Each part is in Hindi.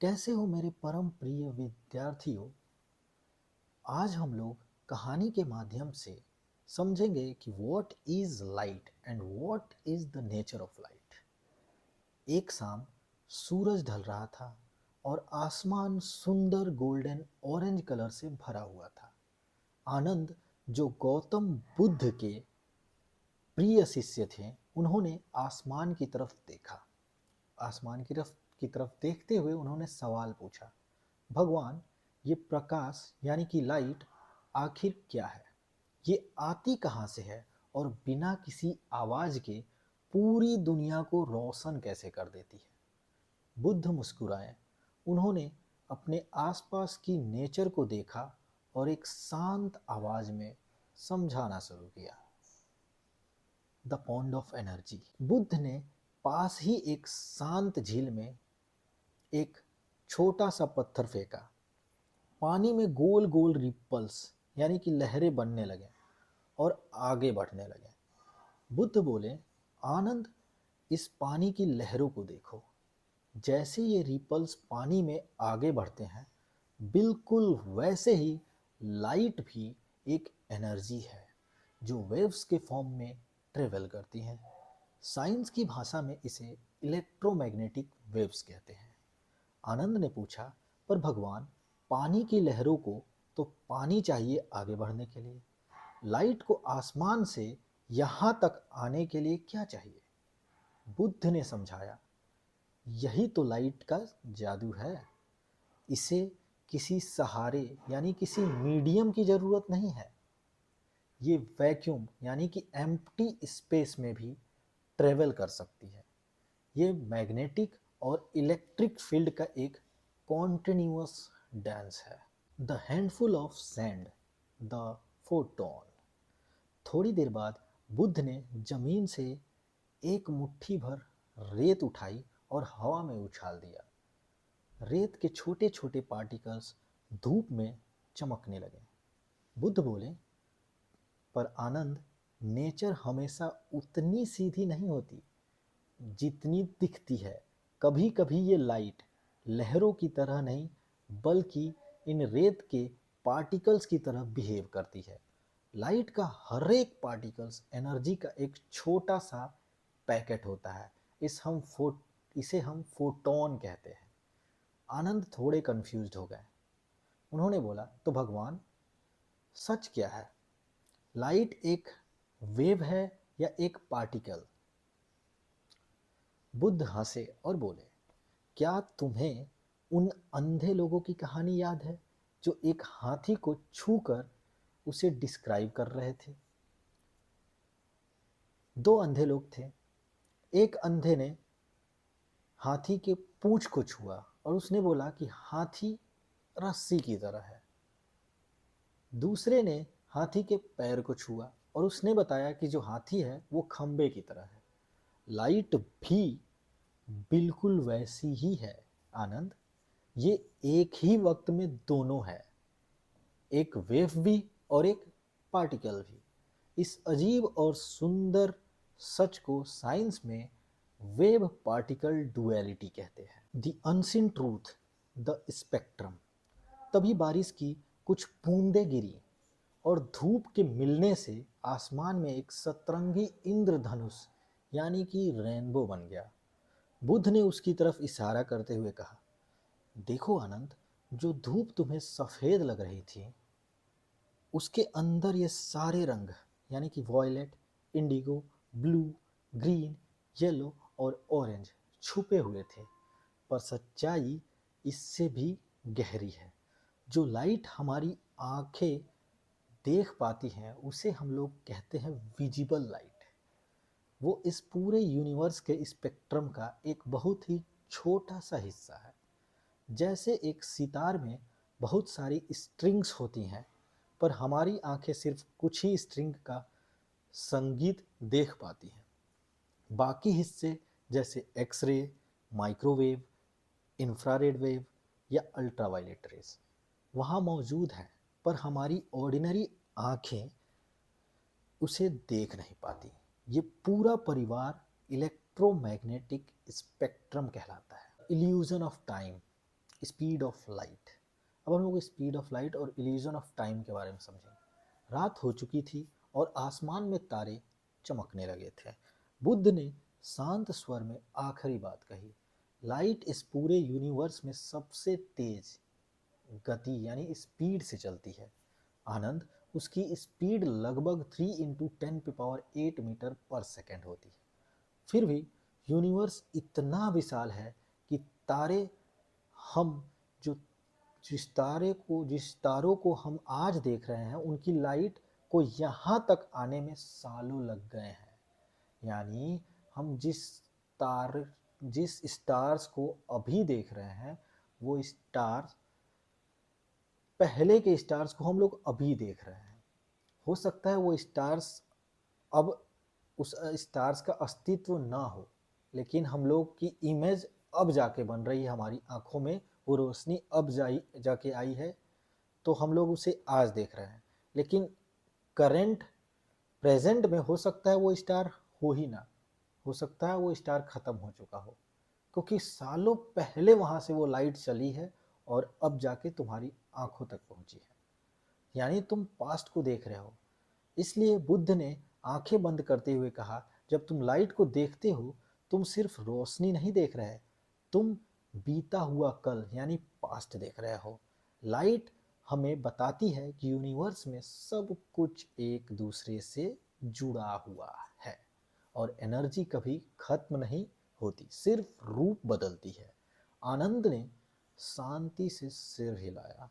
कैसे हो मेरे परम प्रिय विद्यार्थियों। आज हम लोग कहानी के माध्यम से समझेंगे कि what is light and what is the nature of light. एक शाम सूरज ढल रहा था और आसमान सुंदर गोल्डन ऑरेंज कलर से भरा हुआ था। आनंद, जो गौतम बुद्ध के प्रिय शिष्य थे, उन्होंने आसमान की तरफ देखा। आसमान की तरफ देखते हुए उन्होंने सवाल पूछा, भगवान, ये प्रकाश यानी कि लाइट आखिर क्या है? ये आती कहाँ से है और बिना किसी आवाज के पूरी दुनिया को रोशन कैसे कर देती है? बुद्ध मुस्कुराए। उन्होंने अपने आसपास की नेचर को देखा और एक शांत आवाज में समझाना शुरू किया। The pond of energy. Buddha ने पास ही एक शांत झील में एक छोटा सा पत्थर फेंका। पानी में गोल गोल रिपल्स यानी कि लहरें बनने लगे और आगे बढ़ने लगे। बुद्ध बोले, आनंद, इस पानी की लहरों को देखो। जैसे ये रिपल्स पानी में आगे बढ़ते हैं, बिल्कुल वैसे ही लाइट भी एक एनर्जी है जो वेव्स के फॉर्म में ट्रेवल करती है। साइंस की भाषा में इसे इलेक्ट्रोमैग्नेटिक वेव्स कहते हैं। आनंद ने पूछा, पर भगवान, पानी की लहरों को तो पानी चाहिए आगे बढ़ने के लिए। लाइट को आसमान से यहाँ तक आने के लिए क्या चाहिए? बुद्ध ने समझाया, यही तो लाइट का जादू है। इसे किसी सहारे यानी किसी मीडियम की ज़रूरत नहीं है। ये वैक्यूम यानी कि एम्प्टी स्पेस में भी ट्रेवल कर सकती है। ये मैग्नेटिक और इलेक्ट्रिक फील्ड का एक कॉन्टिन्यूअस डांस है। The handful of sand, the photon. थोड़ी देर बाद बुद्ध ने जमीन से एक मुट्ठी भर रेत उठाई और हवा में उछाल दिया। रेत के छोटे छोटे पार्टिकल्स धूप में चमकने लगे। बुद्ध बोले, पर आनंद, नेचर हमेशा उतनी सीधी नहीं होती जितनी दिखती है। कभी कभी ये लाइट लहरों की तरह नहीं, बल्कि इन रेत के पार्टिकल्स की तरह बिहेव करती है। लाइट का हर एक पार्टिकल्स एनर्जी का एक छोटा सा पैकेट होता है। इसे हम फोटोन कहते हैं। आनंद थोड़े कंफ्यूज्ड हो गए। उन्होंने बोला, तो भगवान, सच क्या है? लाइट एक वेव है या एक पार्टिकल? बुद्ध हंसे और बोले, क्या तुम्हें उन अंधे लोगों की कहानी याद है जो एक हाथी को छूकर उसे डिस्क्राइब कर रहे थे? दो अंधे लोग थे। एक अंधे ने हाथी के पूंछ को छुआ और उसने बोला कि हाथी रस्सी की तरह है। दूसरे ने हाथी के पैर को छुआ और उसने बताया कि जो हाथी है वो खंबे की तरह है। लाइट भी बिल्कुल वैसी ही है आनंद। ये एक ही वक्त में दोनों है, एक वेव भी और एक पार्टिकल भी। इस अजीब और सुंदर सच को साइंस में वेव पार्टिकल डुअलिटी कहते हैं। The unseen truth, the spectrum. तभी बारिश की कुछ बूंदें गिरी और धूप के मिलने से आसमान में एक सतरंगी इंद्रधनुष यानी कि रेनबो बन गया। बुद्ध ने उसकी तरफ इशारा करते हुए कहा, देखो आनंद, जो धूप तुम्हें सफ़ेद लग रही थी, उसके अंदर ये सारे रंग यानी कि violet, indigo, blue, green, yellow और ऑरेंज छुपे हुए थे। पर सच्चाई इससे भी गहरी है। जो लाइट हमारी आंखें देख पाती हैं उसे हम लोग कहते हैं विजिबल लाइट। वो इस पूरे यूनिवर्स के स्पेक्ट्रम का एक बहुत ही छोटा सा हिस्सा है। जैसे एक सितार में बहुत सारी स्ट्रिंग्स होती हैं, पर हमारी आंखें सिर्फ कुछ ही स्ट्रिंग का संगीत देख पाती हैं। बाकी हिस्से जैसे एक्सरे, माइक्रोवेव, इंफ्रारेड वेव या अल्ट्रावायलेट रेस वहाँ मौजूद हैं, पर हमारी ऑर्डिनरी आंखें उसे देख नहीं पाती। ये पूरा परिवार इलेक्ट्रोमैग्नेटिक स्पेक्ट्रम कहलाता है। Illusion of time, speed of light. अब हम लोग स्पीड ऑफ लाइट और इल्यूजन ऑफ टाइम के बारे में समझेंगे। रात हो चुकी थी और आसमान में तारे चमकने लगे थे। बुद्ध ने शांत स्वर में आखिरी बात कही, लाइट इस पूरे यूनिवर्स में सबसे तेज गति यानी स्पीड से चलती है। आनंद, उसकी स्पीड लगभग 3 × 10⁸ मीटर पर सेकेंड होती है। फिर भी यूनिवर्स इतना विशाल है कि तारे हम जो जिस तारों को हम आज देख रहे हैं उनकी लाइट को यहाँ तक आने में सालों लग गए हैं। यानी हम जिस स्टार्स को अभी देख रहे हैं वो स्टार्स, पहले के स्टार्स को हम लोग अभी देख रहे हैं। हो सकता है वो स्टार्स अब उस स्टार्स का अस्तित्व ना हो, लेकिन हम लोग की इमेज अब जाके बन रही है हमारी आंखों में, वो रोशनी अब जाके आई है, तो हम लोग उसे आज देख रहे हैं। लेकिन करेंट प्रेजेंट में हो सकता है वो स्टार हो ही ना, हो सकता है वो स्टार खत्म हो चुका हो, क्योंकि सालों पहले वहां से वो लाइट चली है और अब जाके तुम्हारी आंखों तक पहुंची है। यानी तुम पास्ट को देख रहे हो। इसलिए बुद्ध ने आंखें बंद करते हुए कहा, जब तुम लाइट को देखते हो तुम सिर्फ रोशनी नहीं देख रहे, तुम बीता हुआ कल यानी पास्ट देख रहे हो। लाइट हमें बताती है कि यूनिवर्स में सब कुछ एक दूसरे से जुड़ा हुआ है और एनर्जी कभी खत्म नहीं होती, सिर्फ रूप बदलती है। आनंद ने शांति से सिर हिलाया।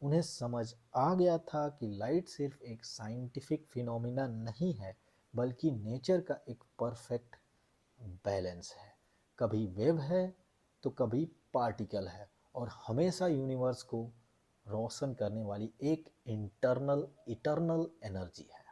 उन्हें समझ आ गया था कि लाइट सिर्फ एक साइंटिफिक फिनोमिना नहीं है, बल्कि नेचर का एक परफेक्ट बैलेंस है। कभी वेव है तो कभी पार्टिकल है, और हमेशा यूनिवर्स को रोशन करने वाली एक इंटरनल इटर्नल एनर्जी है।